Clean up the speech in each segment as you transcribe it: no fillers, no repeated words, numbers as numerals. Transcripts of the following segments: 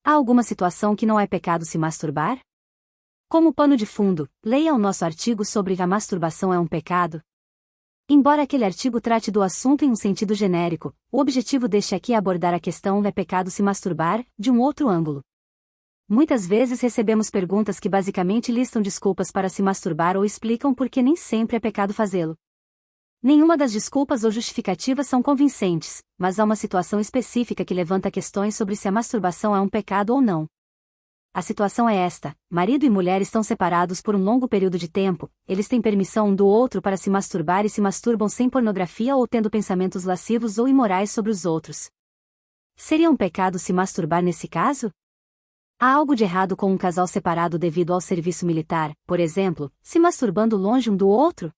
Há alguma situação que não é pecado se masturbar? Como pano de fundo, leia o nosso artigo sobre a masturbação é um pecado. Embora aquele artigo trate do assunto em um sentido genérico, o objetivo deste aqui é abordar a questão é pecado se masturbar, de um outro ângulo. Muitas vezes recebemos perguntas que basicamente listam desculpas para se masturbar ou explicam por que nem sempre é pecado fazê-lo. Nenhuma das desculpas ou justificativas são convincentes, mas há uma situação específica que levanta questões sobre se a masturbação é um pecado ou não. A situação é esta: marido e mulher estão separados por um longo período de tempo, eles têm permissão um do outro para se masturbar e se masturbam sem pornografia ou tendo pensamentos lascivos ou imorais sobre os outros. Seria um pecado se masturbar nesse caso? Há algo de errado com um casal separado devido ao serviço militar, por exemplo, se masturbando longe um do outro?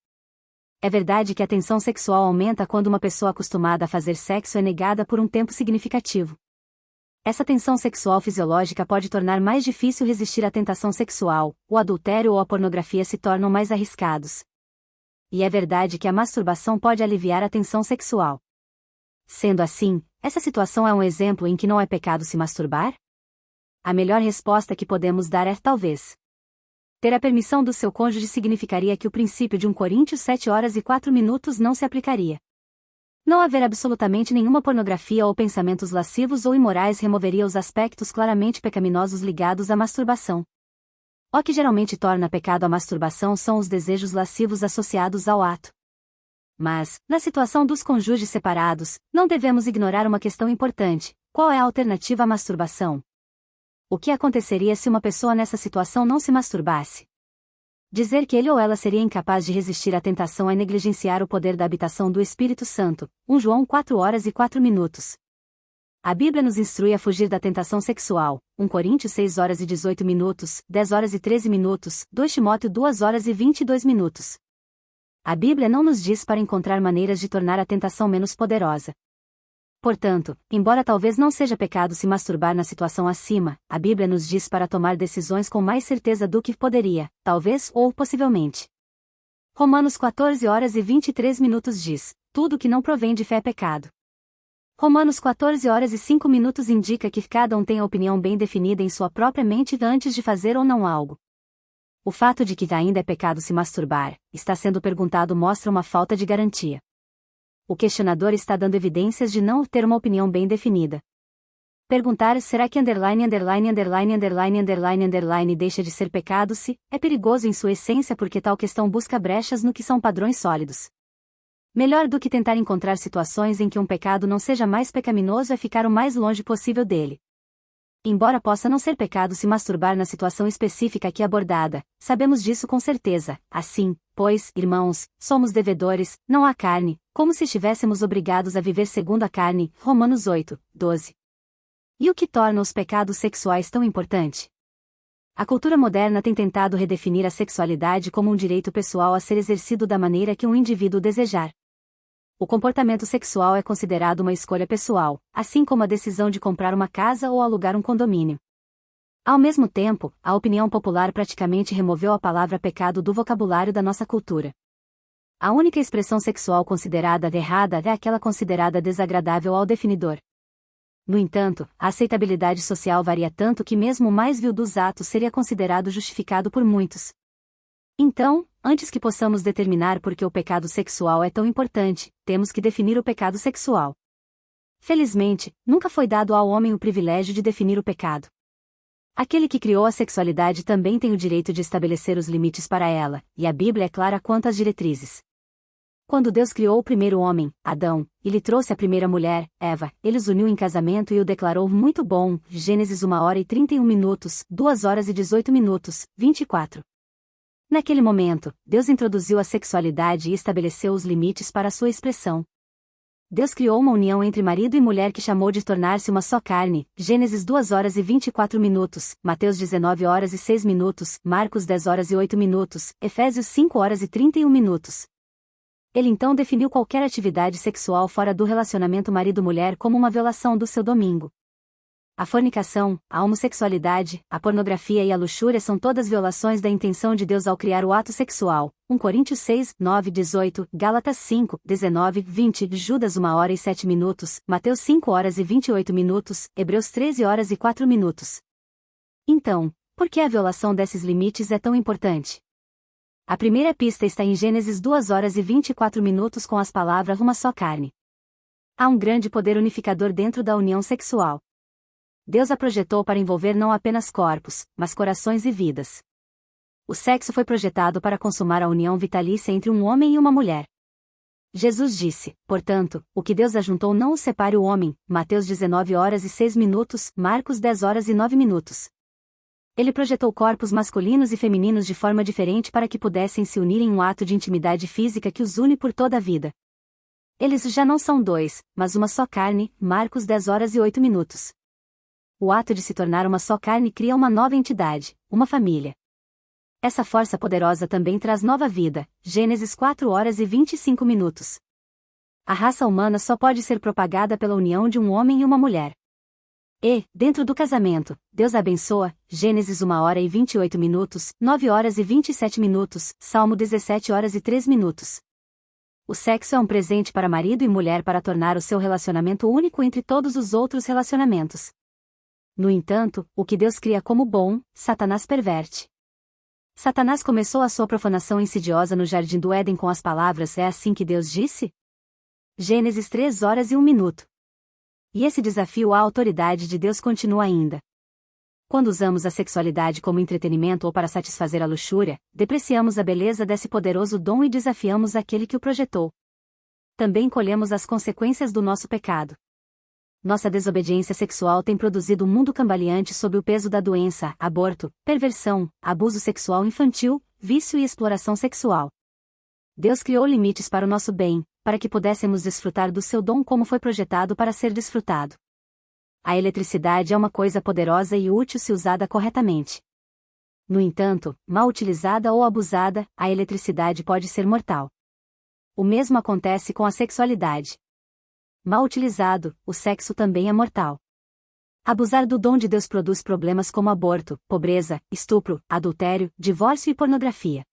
É verdade que a tensão sexual aumenta quando uma pessoa acostumada a fazer sexo é negada por um tempo significativo. Essa tensão sexual fisiológica pode tornar mais difícil resistir à tentação sexual, o adultério ou a pornografia se tornam mais arriscados. E é verdade que a masturbação pode aliviar a tensão sexual. Sendo assim, essa situação é um exemplo em que não é pecado se masturbar? A melhor resposta que podemos dar é talvez. Ter a permissão do seu cônjuge significaria que o princípio de 1 Coríntios 7:04 não se aplicaria. Não haver absolutamente nenhuma pornografia ou pensamentos lascivos ou imorais removeria os aspectos claramente pecaminosos ligados à masturbação. O que geralmente torna pecado a masturbação são os desejos lascivos associados ao ato. Mas, na situação dos cônjuges separados, não devemos ignorar uma questão importante: qual é a alternativa à masturbação? O que aconteceria se uma pessoa nessa situação não se masturbasse? Dizer que ele ou ela seria incapaz de resistir à tentação é negligenciar o poder da habitação do Espírito Santo. 1 João 4:04. A Bíblia nos instrui a fugir da tentação sexual. 1 Coríntios 6:18, 10:13, 2 Timóteo 2:22. A Bíblia não nos diz para encontrar maneiras de tornar a tentação menos poderosa. Portanto, embora talvez não seja pecado se masturbar na situação acima, a Bíblia nos diz para tomar decisões com mais certeza do que poderia, talvez ou possivelmente. Romanos 14:23 diz: tudo que não provém de fé é pecado. Romanos 14:05 indica que cada um tem a opinião bem definida em sua própria mente antes de fazer ou não algo. O fato de que ainda é pecado se masturbar, está sendo perguntado mostra uma falta de garantia. O questionador está dando evidências de não ter uma opinião bem definida. Perguntar será que deixa de ser pecado se é perigoso em sua essência porque tal questão busca brechas no que são padrões sólidos. Melhor do que tentar encontrar situações em que um pecado não seja mais pecaminoso é ficar o mais longe possível dele. Embora possa não ser pecado se masturbar na situação específica aqui abordada, sabemos disso com certeza. Assim, pois, irmãos, somos devedores, não à carne, como se estivéssemos obrigados a viver segundo a carne. Romanos 8:12. E o que torna os pecados sexuais tão importante? A cultura moderna tem tentado redefinir a sexualidade como um direito pessoal a ser exercido da maneira que um indivíduo desejar. O comportamento sexual é considerado uma escolha pessoal, assim como a decisão de comprar uma casa ou alugar um condomínio. Ao mesmo tempo, a opinião popular praticamente removeu a palavra pecado do vocabulário da nossa cultura. A única expressão sexual considerada errada é aquela considerada desagradável ao definidor. No entanto, a aceitabilidade social varia tanto que mesmo o mais vil dos atos seria considerado justificado por muitos. Então, antes que possamos determinar por que o pecado sexual é tão importante, temos que definir o pecado sexual. Felizmente, nunca foi dado ao homem o privilégio de definir o pecado. Aquele que criou a sexualidade também tem o direito de estabelecer os limites para ela, e a Bíblia é clara quanto às diretrizes. Quando Deus criou o primeiro homem, Adão, e lhe trouxe a primeira mulher, Eva, ele os uniu em casamento e o declarou muito bom. Gênesis 1:31, 2:18, 24. Naquele momento, Deus introduziu a sexualidade e estabeleceu os limites para a sua expressão. Deus criou uma união entre marido e mulher que chamou de tornar-se uma só carne. Gênesis 2:24, Mateus 19:06, Marcos 10:08, Efésios 5:31. Ele então definiu qualquer atividade sexual fora do relacionamento marido-mulher como uma violação do seu domingo. A fornicação, a homossexualidade, a pornografia e a luxúria são todas violações da intenção de Deus ao criar o ato sexual. 1 Coríntios 6, 9, 18, Gálatas 5, 19, 20, Judas 1h07, Mateus 5h28, Hebreus 13h04. Então, por que a violação desses limites é tão importante? A primeira pista está em Gênesis 2h24 com as palavras uma só carne. Há um grande poder unificador dentro da união sexual. Deus a projetou para envolver não apenas corpos, mas corações e vidas. O sexo foi projetado para consumar a união vitalícia entre um homem e uma mulher. Jesus disse, portanto, o que Deus ajuntou não o separe o homem, Mateus 19h06, Marcos 10h09. Ele projetou corpos masculinos e femininos de forma diferente para que pudessem se unir em um ato de intimidade física que os une por toda a vida. Eles já não são dois, mas uma só carne, Marcos 10h08. O ato de se tornar uma só carne cria uma nova entidade, uma família. Essa força poderosa também traz nova vida, Gênesis 4h25. A raça humana só pode ser propagada pela união de um homem e uma mulher. E, dentro do casamento, Deus abençoa, Gênesis 1h28, 9h27, Salmo 17h03. O sexo é um presente para marido e mulher para tornar o seu relacionamento único entre todos os outros relacionamentos. No entanto, o que Deus cria como bom, Satanás perverte. Satanás começou a sua profanação insidiosa no jardim do Éden com as palavras: é assim que Deus disse? Gênesis 3h01. E esse desafio à autoridade de Deus continua ainda. Quando usamos a sexualidade como entretenimento ou para satisfazer a luxúria, depreciamos a beleza desse poderoso dom e desafiamos aquele que o projetou. Também colhemos as consequências do nosso pecado. Nossa desobediência sexual tem produzido um mundo cambaleante sob o peso da doença, aborto, perversão, abuso sexual infantil, vício e exploração sexual. Deus criou limites para o nosso bem, para que pudéssemos desfrutar do seu dom como foi projetado para ser desfrutado. A eletricidade é uma coisa poderosa e útil se usada corretamente. No entanto, mal utilizada ou abusada, a eletricidade pode ser mortal. O mesmo acontece com a sexualidade. Mal utilizado, o sexo também é mortal. Abusar do dom de Deus produz problemas como aborto, pobreza, estupro, adultério, divórcio e pornografia.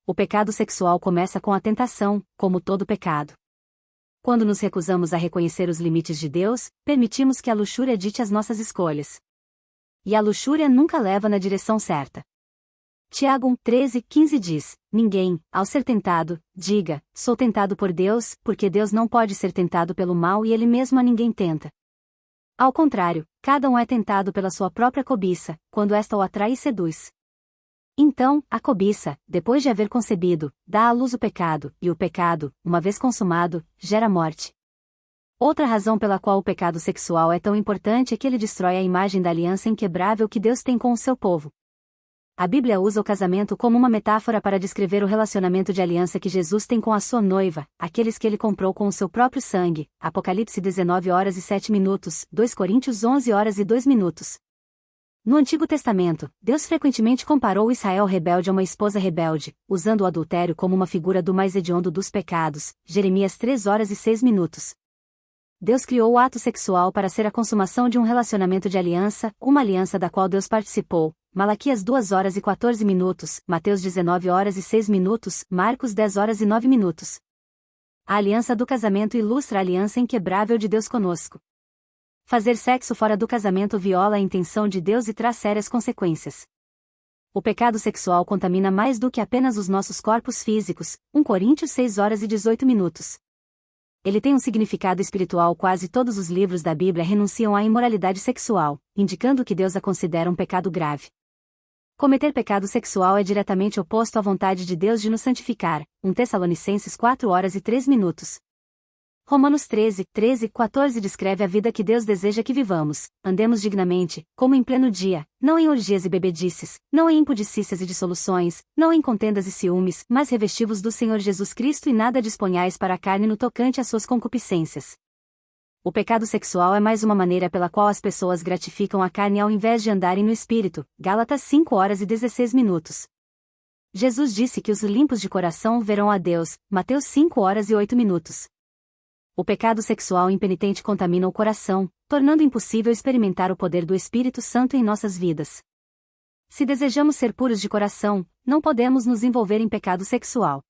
O pecado sexual começa com a tentação, como todo pecado. Quando nos recusamos a reconhecer os limites de Deus, permitimos que a luxúria dite as nossas escolhas. E a luxúria nunca leva na direção certa. Tiago 1:13-15 diz: ninguém, ao ser tentado, diga, sou tentado por Deus, porque Deus não pode ser tentado pelo mal e ele mesmo a ninguém tenta. Ao contrário, cada um é tentado pela sua própria cobiça, quando esta o atrai e seduz. Então, a cobiça, depois de haver concebido, dá à luz o pecado, e o pecado, uma vez consumado, gera morte. Outra razão pela qual o pecado sexual é tão importante é que ele destrói a imagem da aliança inquebrável que Deus tem com o seu povo. A Bíblia usa o casamento como uma metáfora para descrever o relacionamento de aliança que Jesus tem com a sua noiva, aqueles que ele comprou com o seu próprio sangue. Apocalipse 19h07, 2 Coríntios 11h02. No Antigo Testamento, Deus frequentemente comparou Israel rebelde a uma esposa rebelde, usando o adultério como uma figura do mais hediondo dos pecados. Jeremias 3h06. Deus criou o ato sexual para ser a consumação de um relacionamento de aliança, uma aliança da qual Deus participou. Malaquias 2h14, Mateus 19h06, Marcos 10h09. A aliança do casamento ilustra a aliança inquebrável de Deus conosco. Fazer sexo fora do casamento viola a intenção de Deus e traz sérias consequências. O pecado sexual contamina mais do que apenas os nossos corpos físicos. 1 Coríntios 6h18. Ele tem um significado espiritual. Quase todos os livros da Bíblia renunciam à imoralidade sexual, indicando que Deus a considera um pecado grave. Cometer pecado sexual é diretamente oposto à vontade de Deus de nos santificar. 1 Tessalonicenses 4h03. Romanos 13:14 descreve a vida que Deus deseja que vivamos: andemos dignamente, como em pleno dia, não em orgias e bebedices, não em impudicícias e dissoluções, não em contendas e ciúmes, mas revestivos do Senhor Jesus Cristo e nada disponhais para a carne no tocante às suas concupiscências. O pecado sexual é mais uma maneira pela qual as pessoas gratificam a carne ao invés de andarem no Espírito. Gálatas 5h16. Jesus disse que os limpos de coração verão a Deus. Mateus 5h08. O pecado sexual impenitente contamina o coração, tornando impossível experimentar o poder do Espírito Santo em nossas vidas. Se desejamos ser puros de coração, não podemos nos envolver em pecado sexual.